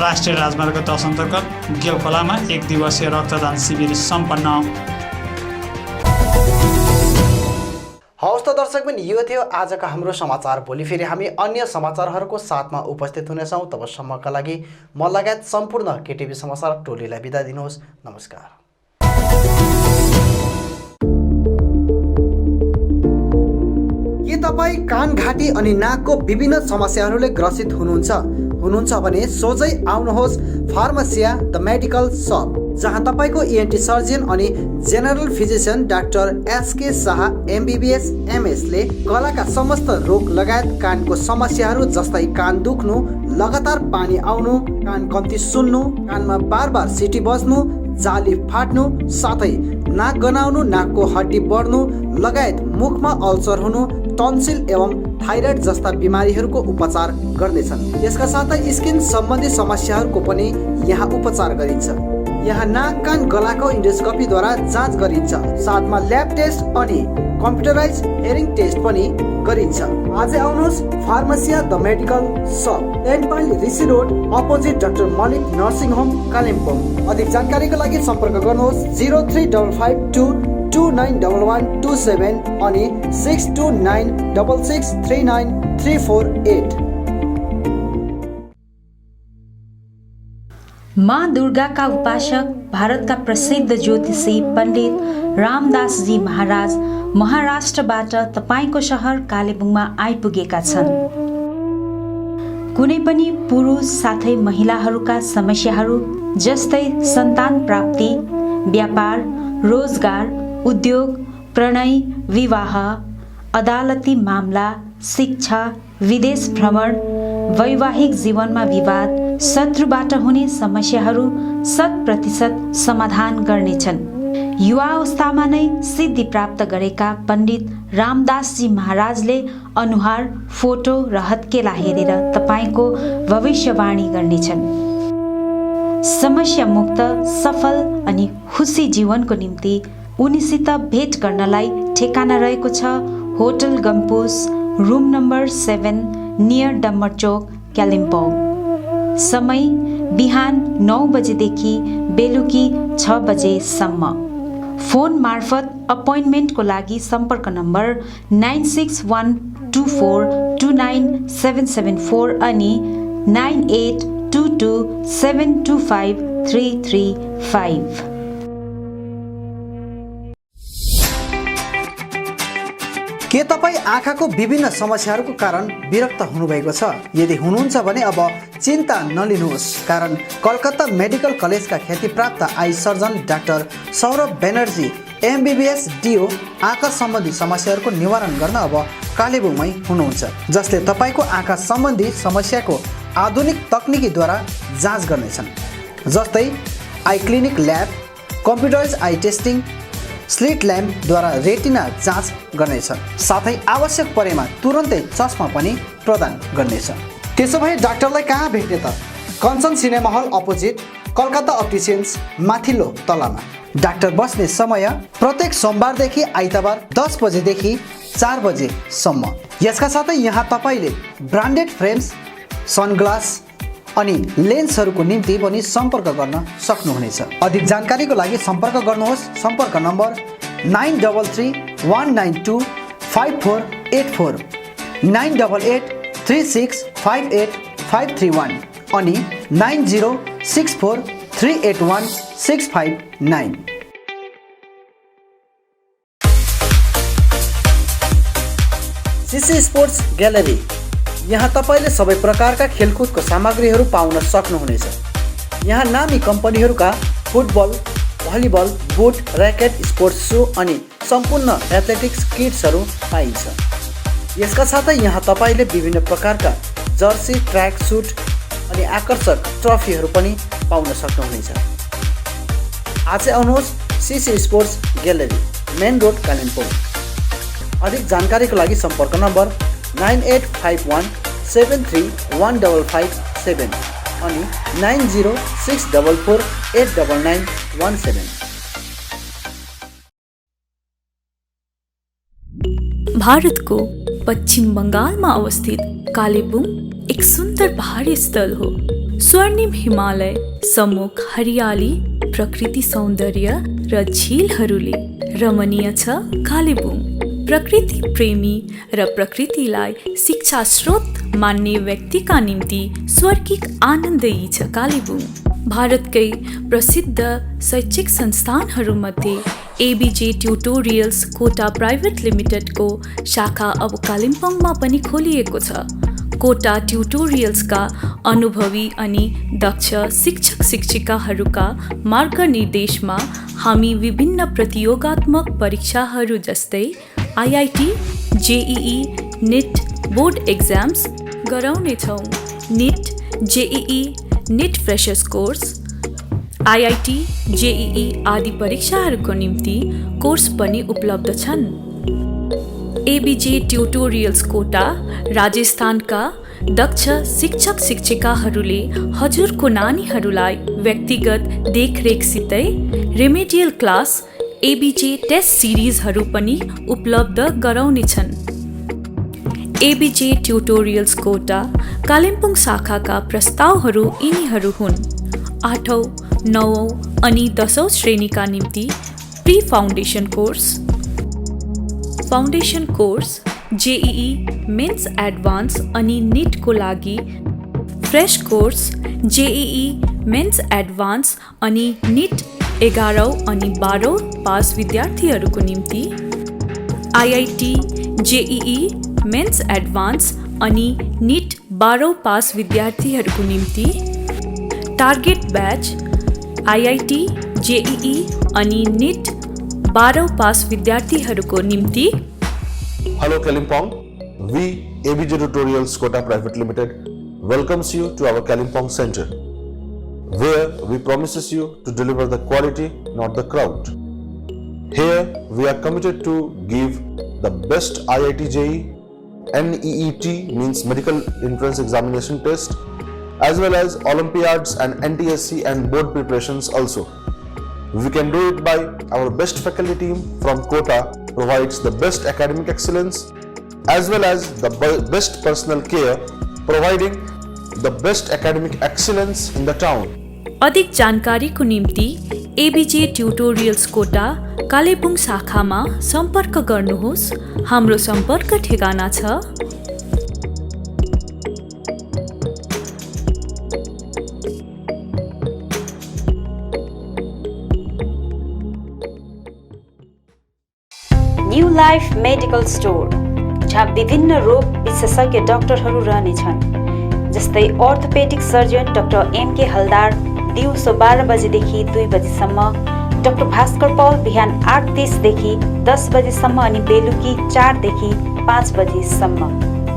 राष्ट्रिय राजमार्ग 10 अन्तर्गत गेलखोलामा 1 दिवसीय रक्तदान शिविर सम्पन्न। हवस् त दर्शकबिन, यो थियो आजका हाम्रो समाचार। भोलि फेरि हामी अन्य समाचारहरूको साथमा उपस्थित हुनेछौँ। तबसम्मका लागि म लगायत सम्पूर्ण केटिभी समाचार टोलीलाई बिदा दिनुहोस्। नमस्कार। के तपाईँ कान, घाँटी अनि नाकको विभिन्न समस्याहरूले ग्रसित हुनुहुन्छ भने सोझै आउनुहोस् फार्मेसिया द मेडिकल सप, जहाँ तपाईँको ENT सर्जन अनि general physician doctor SK Shah MBBS MS ले गलाका समस्त रोग लगायत कानको समस्याहरू जस्तै कान दुख्नु, लगातार पानी आउनु, कान कम्ती सुन्नु, कानमा बार सिटी बज्नु, जाली फाट्नु, साथै नाक गनाउनु, नाकको हड्डी बढ्नु लगायत मुखमा अल्सर हुनु, टन्सिल एवं थाइरोइड जस्ता बिमारीहरूको उपचार गर्नेछन्। यसका साथै स्किन सम्बन्धी समस्याहरूको पनि यहाँ उपचार गरिन्छ। यहाँ नाक, कान, गलाको इन्डोस्कोपीद्वारा जाँच गरिन्छ। साथमा ल्याब टेस्ट अनि कम्प्युटराइज हेयरिङ टेस्ट पनि गरिन्छ। आजै आउनुहोस् Pharmacia the medical shop, 10 mile Rishi road, opposite doctor Malik nursing home, Kalimpong. अधिक जानकारीको लागि सम्पर्क गर्नुहोस् 0355 291127 अनि 6296639348। माँ दुर्गाका उपासक भारतका प्रसिद्ध ज्योतिषी पण्डित रामदास जी महाराज महाराष्ट्रबाट तपाईँको शहर कालेबुङमा आइपुगेका छन्। कुनै पनि पुरुष साथै महिलाहरूका समस्याहरू जस्तै सन्तान प्राप्ति, व्यापार, रोजगार, उद्योग, प्रणय, विवाह, अदालती मामला, शिक्षा, विदेश भ्रमण, वैवाहिक जीवनमा विवाद, शत्रुबाट हुने समस्याहरू 100% समाधान गर्नेछन्। युवा अवस्थामा नै सिद्धि प्राप्त गरेका पण्डित रामदासजी महाराजले अनुहार, फोटो र हत्केला हेरेर तपाईँको भविष्यवाणी गर्नेछन्। समस्या मुक्त, सफल अनि खुसी जीवनको निम्ति उनीसित भेट गर्नलाई ठेगाना रहेको छ hotel Gompus, room number 7, near Dambar Chowk, Kalimpong. समय बिहान 9 बजेदेखि बेलुकी 6 बजेसम्म। फोन मार्फत अपोइन्टमेन्टको लागि सम्पर्क नम्बर 9612429774 अनि 22725335। के तपाईँ आँखाको विभिन्न समस्याहरूको कारण विरक्त हुनुभएको छ? यदि हुनुहुन्छ भने अब चिन्ता नलिनुहोस्, कारण कलकत्ता मेडिकल कलेजका ख्यातिप्राप्त eye surgeon doctor Saurabh Banerjee MBBS DO आँखा सम्बन्धी समस्याहरूको निवारण गर्न अब कालेबुङमै हुनुहुन्छ, जसले तपाईँको आँखा सम्बन्धी समस्याको आधुनिक तकनिकीद्वारा जाँच गर्नेछन्, जस्तै eye clinic lab, computerise eye testing, slit ल्याम्पद्वारा रेटिना जाँच गर्नेछ, साथै आवश्यक परेमा तुरन्तै चस्मा पनि प्रदान गर्नेछ। त्यसो भए डाक्टरलाई कहाँ भेट्ने त? Kanchan cinema hall opposite Calcutta opticians माथिल्लो तलामा। डाक्टर बस्ने समय प्रत्येक सोमबारदेखि आइतबार 10 बजेदेखि 4 बजेसम्म। यसका साथै यहाँ तपाईँले ब्रान्डेड फ्रेम्स, सनग्लास अनि लेन्सहरूको निम्ति पनि सम्पर्क गर्न सक्नुहुनेछ। अधिक जानकारीको लागि सम्पर्क गर्नुहोस्। सम्पर्क नम्बर 9331925484, 9883658531 अनि 9064381659। CC स्पोर्ट्स ग्यालरी, यहाँ तपाईँले सबै प्रकारका खेलकुदको सामग्रीहरू पाउन सक्नुहुनेछ। यहाँ नामी कम्पनीहरूका football, volleyball, boot, racket, sports shoe अनि सम्पूर्ण एथलेटिक्स किट्सहरू पाइन्छ। यसका साथै यहाँ तपाईँले विभिन्न प्रकारका जर्सी, ट्र्याक सुट अनि आकर्षक ट्रफीहरू पनि पाउन सक्नुहुनेछ। आजै आउनुहोस् CC sports gallery, main road, Kalimpong. अधिक जानकारीको लागि सम्पर्क नम्बर 9851731557 अनि 9064489917। भारतको पश्चिम बङ्गालमा अवस्थित कालेबुङ एक सुन्दर पहाडी स्थल हो। स्वर्णिम हिमालय, सम्मुख हरियाली, प्रकृति सौन्दर्य र झिलहरूले रमणीय छ कालेबुङ। प्रकृति प्रेमी र प्रकृतिलाई शिक्षा स्रोत मान्ने व्यक्तिका निम्ति स्वर्गिक आनन्दयी छ कालेबुङ। भारतकै प्रसिद्ध शैक्षिक संस्थानहरूमध्ये ABJ ट्युटोरियल्स कोटा प्राइभेट लिमिटेडको शाखा अब कालिम्पोङमा पनि खोलिएको छ। कोटा ट्युटोरियल्सका अनुभवी अनि दक्ष शिक्षक शिक्षिकाहरूका मार्गनिर्देशमा हामी विभिन्न प्रतियोगात्मक परीक्षाहरू जस्तै IIT, JEE, NET board exams गराउनेछौँ। NET, JEE, NET freshers course, IIT, JEE आदि परीक्षाहरूको निम्ति कोर्स पनि उपलब्ध छन्। ABJ ट्युटोरियल्स कोटा राजस्थानका दक्ष शिक्षक शिक्षिकाहरूले हजुरको नानीहरूलाई व्यक्तिगत देखरेखसितै रेमेडियल क्लास, ABJ टेस्ट सिरिजहरू पनि उपलब्ध गराउनेछन्। ABJ ट्युटोरियल्स कोटा कालिम्पोङ शाखाका प्रस्तावहरू यिनीहरू हुन्: 8औं, 9औं अनि 10औं श्रेणीका निम्ति pre foundation course, foundation course, JEE mains advance अनि NETको लागि fresh course, JEE mains advance अनि NET 11औं अनि 12औं पास विद्यार्थीहरूको निम्ति, IIT, JEE मेन्स एडभान्स अनि NET 12औं पास विद्यार्थीहरूको निम्ति, टार्गेट ब्याच, IIT, JEE अनि NET 12औं पास विद्यार्थीहरूको निम्ति। Hello Kalimpong, we ABJ Tutorials Kota Private Limited welcomes you to our Kalimpong Center, where we promises you to deliver the quality, not the crowd. Here we are committed to give the best IIT JEE, NEET means Medical Entrance Examination Test, as well as Olympiads and NTSC and board preparations also. We can do it by our best faculty team from Kota provides the best academic excellence as well as the best personal care, providing the best academic excellence in the town. अधिक जानकारीको निम्ति ABJ tutorials कोटा कालेबुङ शाखामा सम्पर्क गर्नुहोस्। हाम्रो सम्पर्क ठेगाना छ न्यू लाइफ मेडिकल स्टोर, जहाँ विभिन्न रोग विशेषज्ञ डाक्टरहरू रहनेछन्, जस्तै अर्थोपेडिक सर्जन डाक्टर एमके हलदार दिउँसो 12 बजेदेखि 2 बजेसम्म, डाक्टर भास्कर पौल बिहान 8:30 देखि 10 बजेसम्म अनि बेलुकी 4 देखि 5 बजेसम्म।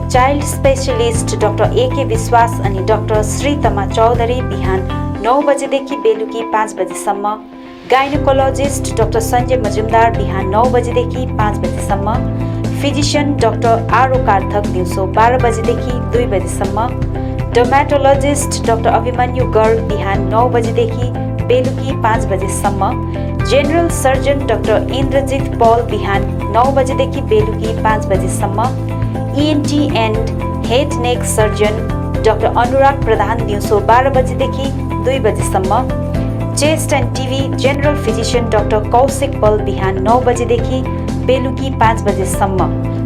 चाइल्ड स्पेशलिस्ट डाक्टर एके विश्वास अनि डाक्टर श्रीतमा चौधरी बिहान 9 बजेदेखि बेलुकी 5 बजेसम्म। गाइनोकोलोजिस्ट डाक्टर सञ्जय मजुमदार बिहान 9 बजेदेखि 5 बजेसम्म। फिजिशियन डाक्टर आरो कार्थक दिउँसो 12 बजेदेखि 2 बजेसम्म। डर्मेटोलोजिस्ट डाक्टर अभिमन्यु गर्ग बिहान 9 बजेदेखि बेलुकी 5 बजेसम्म। General surgeon doctor Indrajit Paul बिहान 9 बजेदेखि बेलुकी 5 बजेसम्म। ENT and head neck surgeon doctor Anurag Pradhan दिउँसो 12 बजेदेखि 2 बजेसम्म। Chest and TB general physician doctor Kaushik Pal बिहान 9 बजेदेखि बेलुकी 5 बजेसम्म।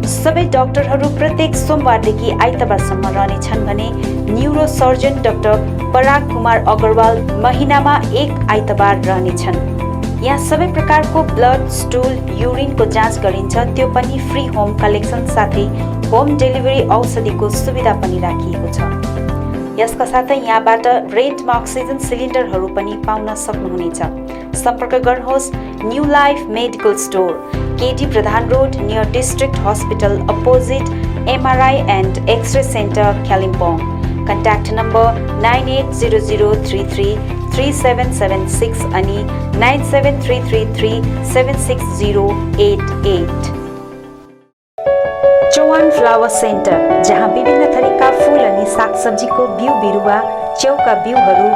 सबै डाक्टरहरू प्रत्येक सोमबारदेखि आइतबारसम्म रहनेछन् भने न्युरो सर्जन डाक्टर पराग कुमार अग्रवाल महिनामा 1 आइतबार रहनेछन्। यहाँ सबै प्रकारको ब्लड, स्टुल, युरिनको जाँच गरिन्छ, त्यो पनि फ्री होम कलेक्सन साथै होम डेलिभरी औषधिको सुविधा पनि राखिएको छ। यसका साथै यहाँबाट रेन्टमा अक्सिजन सिलिन्डरहरू पनि पाउन सक्नुहुनेछ। सम्पर्क गर्नुहोस् new life medical store, KT Pradhan road near district hospital opposite MRI and x ray centre Kalimpong. Contact number 9800333776 अनि 9733376088। चौहान फ्लावर सेन्टर, जहाँ विभिन्न थरीका फूल अनि सागसब्जीको बिउ बिरुवा, च्याउका बिउहरू,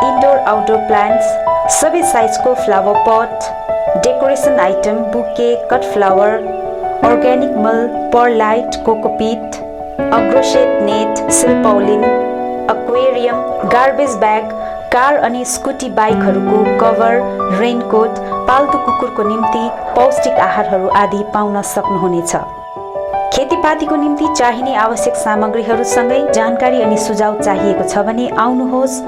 इन्डोर आउटडोर प्लान्ट्स, सबै साइजको flower pot, decoration item, bouquet, cut flower, organic मल, परलाइट, कोकोपिट, अग्रोसेट net, Silpaulin, aquarium, garbage bag, car अनि स्कुटी बाइकहरूको कभर, रेनकोट, पाल्तु कुकुरको निम्ति पौष्टिक आहारहरू आदि पाउन सक्नुहुनेछ। खेतीपातीको निम्ति चाहिने आवश्यक सामग्रीहरूसँगै जानकारी अनि सुझाव चाहिएको छ भने आउनुहोस्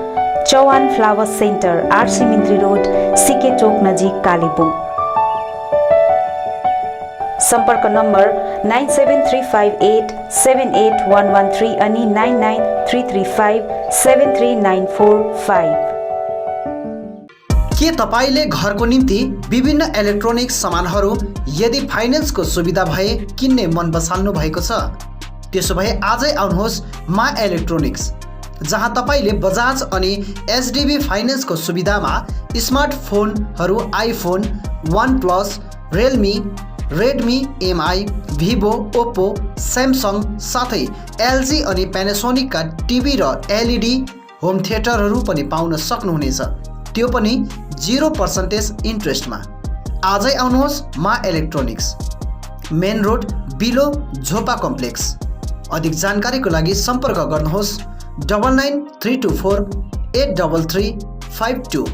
Chauhan flower centre, RC Mintri road, CK Chowk नजिक, कालेबुङ। सम्पर्क नम्बर 9735878113 अनि 9933573945। के तपाईले घरको निम्ति विभिन्न इलेक्ट्रोनिक्स सामानहरू यदि फाइनेन्सको सुविधा भए किन्ने मन बसाल्नु भएको छ? त्यसो भए आजै आउनुहोस् मा इलेक्ट्रोनिक्स, जहाँ तपाईले बजाज अनि एचडिबी फाइनेन्सको सुविधामा स्मार्टफोनहरू iPhone, OnePlus, Realme, Redmi, MI, Vivo, Oppo, Samsung साथै एलजी अनि प्यानासोनिकका टिभी र एलइडी होम थिएटरहरू पनि पाउन सक्नुहुनेछ, त्यो पनि 0% इन्ट्रेस्टमा। आजै आउनुहोस् मा इलेक्ट्रोनिक्स, मेन रोड, बिलो, झोपा कम्प्लेक्स। अधिक जानकारीको लागि सम्पर्क गर्नुहोस् 9934833552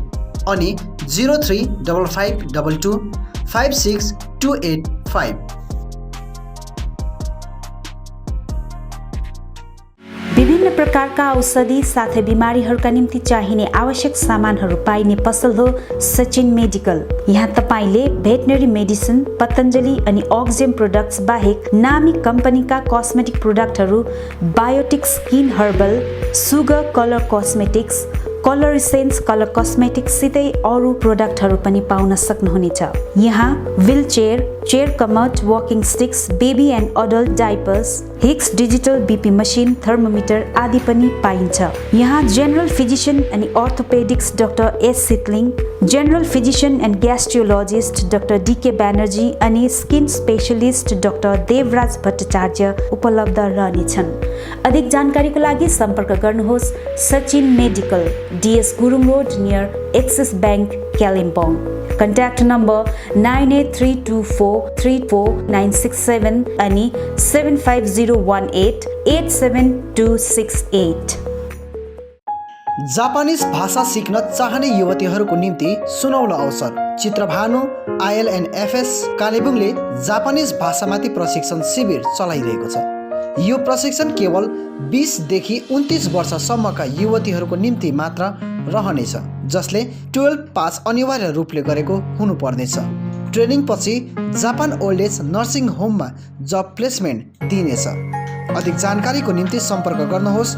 अनि 035522562885। विभिन्न प्रकारका औषधि साथै बिमारीहरूका निम्ति चाहिने आवश्यक सामानहरू पाइने पसल हो सचिन मेडिकल। यहाँ तपाईले भेटनरी मेडिसिन, पतञ्जलि अनि अक्जेम प्रोडक्ट्स बाहेक नामी कम्पनीका कस्मेटिक प्रोडक्टहरू, Biotique skin herbal, sugar colour cosmetics, colour essence colour cosmetics सितै अरू प्रोडक्टहरू पनि पाउन सक्नुहुनेछ। यहाँ wheelchair, chair commode, walking sticks, baby and adult diapers, Hicks digital BP machine, thermometer आदि पनि पाइन्छ। यहाँ जेनरल फिजिशियन अनि orthopaedics doctor S Sitling, general physician and gastrologist doctor DK Banerjee अनि skin specialist doctor Devraj Bhattacharya उपलब्ध रहनेछन्। अधिक जानकारीको लागि सम्पर्क गर्नुहोस् Sachin medical, DS Gurung road near axis bank, Kalimpong. Contact number 9832434967 अनि 75018872268। जापानिज भाषा सिक्न चाहने युवतीहरूको निम्ति सुनौलो अवसर। चित्रभानु ILNFS कालेबुङले जापानिज भाषामाथि प्रशिक्षण शिविर चलाइरहेको छ। यो प्रशिक्षण केवल 20 देखि 29 वर्षसम्मका युवतीहरूको निम्ति मात्र रहनेछ, जसले 12 पास अनिवार्य रूपले गरेको हुनुपर्नेछ। ट्रेनिङपछि जापान ओल्ड एज नर्सिङ होममा जब प्लेसमेन्ट दिइनेछ। अधिक जानकारीको निम्ति सम्पर्क गर्नुहोस्।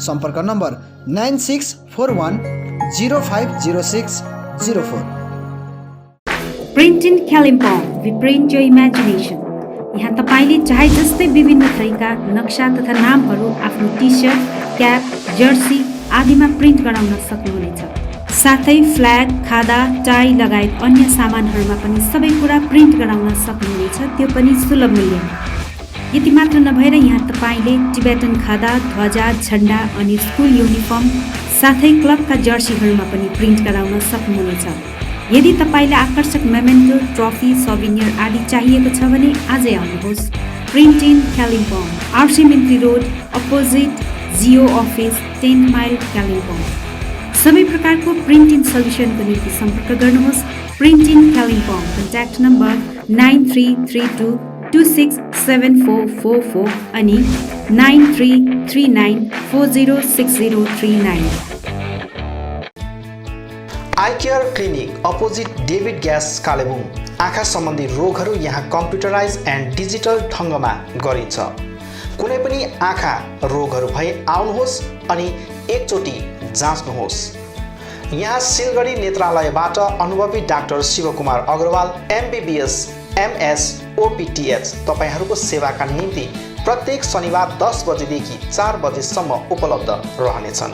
सम्पर्क number 9641050604। Print in Kalimpong, we print your imagination. यहाँ तपाईँले चाहे जस्तै विभिन्न थरीका नक्सा तथा नामहरू आफ्नो टी सर्ट, क्याप, जर्सी आदिमा प्रिन्ट गराउन सक्नुहुनेछ। साथै फ्ल्याग, खादा, टाई लगायत अन्य सामानहरूमा पनि सबै कुरा प्रिन्ट गराउन सक्नुहुनेछ, त्यो पनि सुलभ मूल्यमा। यति मात्र नभएर यहाँ तपाईँले टिबेटन खादा, ध्वजा, झन्डा अनि स्कुल युनिफर्म साथै क्लबका जर्सीहरूमा पनि प्रिन्ट गराउन सक्नुहुनेछ। यदि तपाईँलाई आकर्षक मेमेन्टो, ट्रफी, सौभिनियर आदि चाहिएको छ भने आजै आउनुहोस्। Print in Kalimpong, RC Mintri road, opposite Jio office, 10 mile, Kalimpong. सबै प्रकारको प्रिन्टिङ सल्युसनको निम्ति सम्पर्क गर्नुहोस्। Print in Kalimpong, contact number 9332267444 अनि 9339406039। Eye care clinic, opposite David gas, Kalebung. आँखा सम्बन्धी रोगहरू यहाँ कम्प्युटराइज एन्ड डिजिटल ढङ्गमा गरिन्छ। कुनै पनि आँखा रोगहरू भए आउनुहोस् अनि एकचोटि जाँच्नुहोस्। यहाँ सिलगढी नेत्रालयबाट अनुभवी doctor Shivkumar Agrawal, MBBS, MS, OPTH तपाईहरूको सेवाका निम्ति प्रत्येक शनिबार 10 बजेदेखि 4 बजेसम्म उपलब्ध रहनेछन्।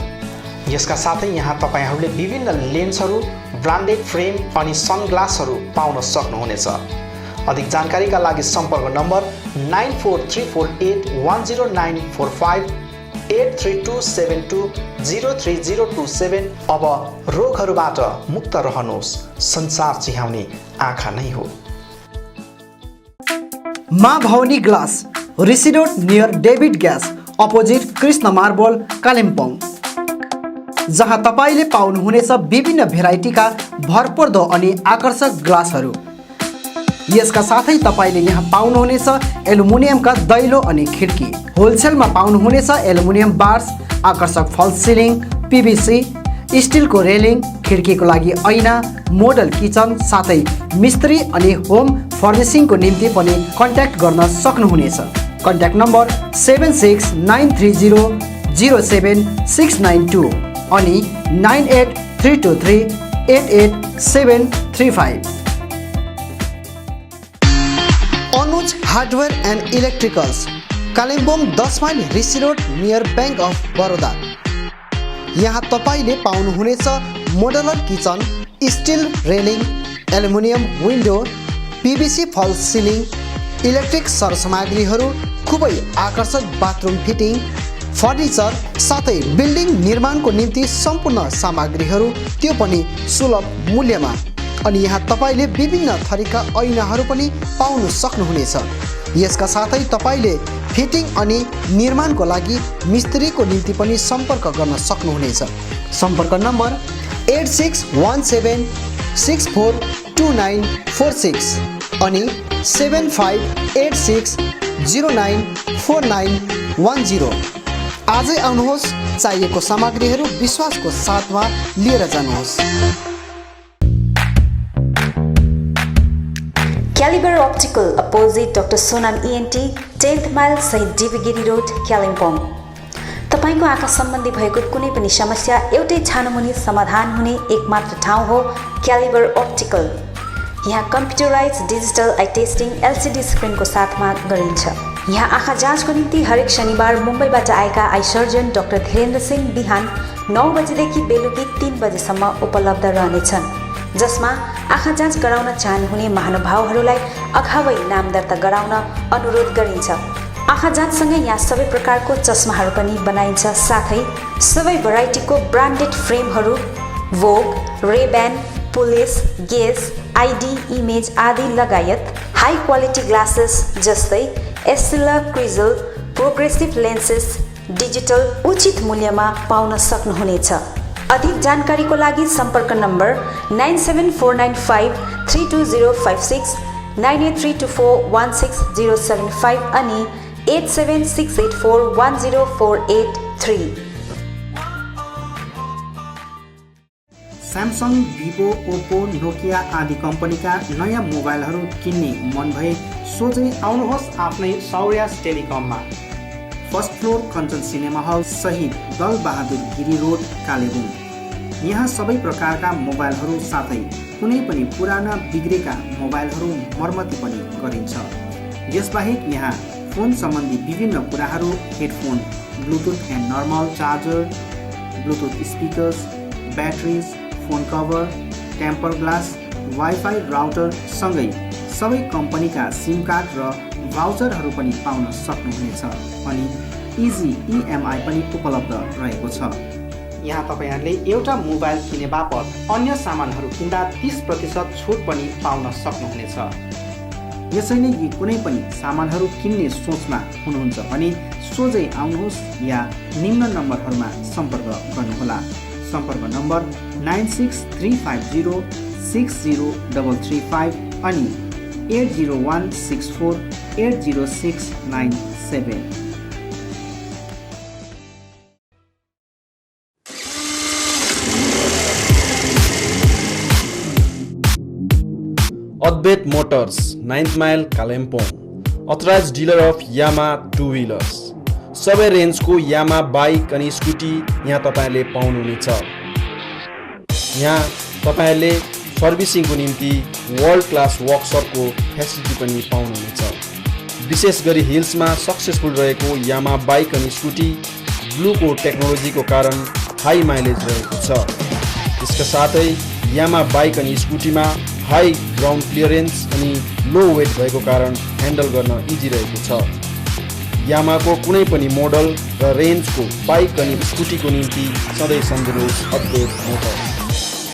यसका साथै यहाँ तपाईहरूले विभिन्न लेन्सहरू, ब्रान्डेड फ्रेम अनि सनग्लासहरू पाउन सक्नुहुनेछ। अधिक जानकारीका लागि सम्पर्क नम्बर 9434810945 83272030027। अब रोगहरूबाट मुक्त रहनुहोस्, संसार चिहाउने आँखा नै हो। Maa Bhavani glass, Rishi road near David gas, opposite Krishna marble, Kalimpong. जहाँ तपाईँले पाउनुहुनेछ विभिन्न भेराइटीका भरपर्दो अनि आकर्षक ग्लासहरू। यसका साथै तपाईँले यहाँ पाउनुहुनेछ एल्युमिनियमका दैलो अनि खिड्की। होलसेलमा पाउनुहुनेछ एल्युमिनियम बार्स, आकर्षक फल्स सिलिङ, PVC, स्टिलको रेलिङ, खिड्कीको लागि ऐना, मोडल किचन साथै मिस्त्री अनि होम फर्निसिङको निम्ति पनि कन्ट्याक्ट गर्न सक्नुहुनेछ। कन्ट्याक्ट नम्बर 7693007692 अनि 9832388735। Anuj hardware and electricals, Kalimpong 10 mile, Rishi road near bank of Baroda. यहाँ तपाईँले पाउनुहुनेछ modular kitchen, steel railing, aluminium window, PVC false ceiling, electric सरसामग्रीहरू, खुबै आकर्षक बाथरुम फिटिङ, फर्निचर साथै बिल्डिङ निर्माणको निम्ति सम्पूर्ण सामग्रीहरू, त्यो पनि सुलभ मूल्यमा। अनि यहाँ तपाईँले विभिन्न थरीका ऐनाहरू पनि पाउन सक्नुहुनेछ। यसका साथै तपाईँले फिटिङ अनि निर्माणको लागि मिस्त्रीको निम्ति पनि सम्पर्क गर्न सक्नुहुनेछ। सम्पर्क नम्बर 8617642946 अनि 7586094910। आजै आउनुहोस्, चाहिएको सामग्रीहरू विश्वासको साथमा लिएर जानुहोस्। Calibre optical, opposite doctor Sonam ENT, 10th mile, शहीद डिबीगिरी रोड, कालिम्पोङ। तपाईँको आँखा सम्बन्धी भएको कुनै पनि समस्या एउटै छानोमुनि समाधान हुने एकमात्र ठाउँ हो क्यालिबर अप्टिकल। यहाँ computerise digital eye testing LCD स्क्रिनको साथमा गरिन्छ। यहाँ आँखा जाँचको निम्ति हरेक शनिबार मुम्बईबाट आएका eye surgeon doctor Dhirendra Singh बिहान 9 बजेदेखि बेलुकी 3 बजेसम्म उपलब्ध रहनेछन्, जसमा आँखा जाँच गराउन चाहनुहुने महानुभावहरूलाई अगावै नाम दर्ता गराउन अनुरोध गरिन्छ। आँखा जाँचसँगै यहाँ सबै प्रकारको चस्माहरू पनि बनाइन्छ, साथै सबै भेराइटीको ब्रान्डेड फ्रेमहरू, भोग, रेब्यान, पुलिस, गेस, ID, इमेज आदि लगायत हाई क्वालिटी ग्लासेस जस्तै एस्सिला, क्रिजल, प्रोग्रेसिभ लेन्सेस डिजिटल उचित मूल्यमा पाउन सक्नुहुनेछ। अधिक जानकारीको लागि सम्पर्क नम्बर 9749532056, 9832416075 अनि 8768410483। स्यामसङ, भिभो, ओप्पो, नोकिया आदि कम्पनीका नयाँ मोबाइलहरू किन्ने मन भए सोझै आउनुहोस् आफ्नै सौर्यास टेलिकममा। First floor Kanchan cinema hall सहित दल बहादुर गिरी रोड, कालेबुङ। यहाँ सबै प्रकारका मोबाइलहरू साथै कुनै पनि पुराना बिग्रेका मोबाइलहरू मर्मती पनि गरिन्छ। यसबाहेक यहाँ फोन सम्बन्धी विभिन्न कुराहरू, headphone, bluetooth and normal charger, bluetooth speakers, batteries, phone cover, temper glass, wifi router सँगै सबै कम्पनीका सिम कार्ड र भाउचरहरू पनि पाउन सक्नुहुनेछ। अनि इजी EMI पनि उपलब्ध रहेको छ। यहाँ तपाईहरूले एउटा मोबाइल किने बापत अन्य सामानहरू किन्दा 30% छुट पनि पाउन सक्नुहुनेछ। यसैले यी कुनै पनि सामानहरू किन्ने सोचमा हुनुहुन्छ भने सोझै आउनुहोस् या निम्न नम्बरहरूमा सम्पर्क गर्नुहोला। सम्पर्क नम्बर 96350 60335 अनि 80164 80697। Advait Motors, 9th Mile, Kalimpong. Authorized dealer of Yamaha two-wheelers. सबै रेन्जको यामा बाइक अनि स्कुटी यहाँ तपाईले पाउनुहुनेछ। यहाँ तपाईले सर्भिसिङको निम्ति वर्ल्ड क्लास वर्कसपको फेसिलिटी पनि पाउनुहुनेछ। विशेष गरी हिल्समा सक्सेसफुल रहेको यामा बाइक अनि स्कुटी ब्लूको टेक्नोलोजीको कारण हाई माइलेज रहेको छ। यसका साथै यामा बाइक अनि स्कुटीमा हाई ग्राउन्ड क्लियरेन्स अनि लो वेट भएको कारण ह्यान्डल गर्न इजी रहेको छ। यामाको कुनै पनि मोडल र रेन्जको बाइक अनि स्कुटीको निम्ति सधैँ सम्झनुहोस् अद्भुत मोटर्स।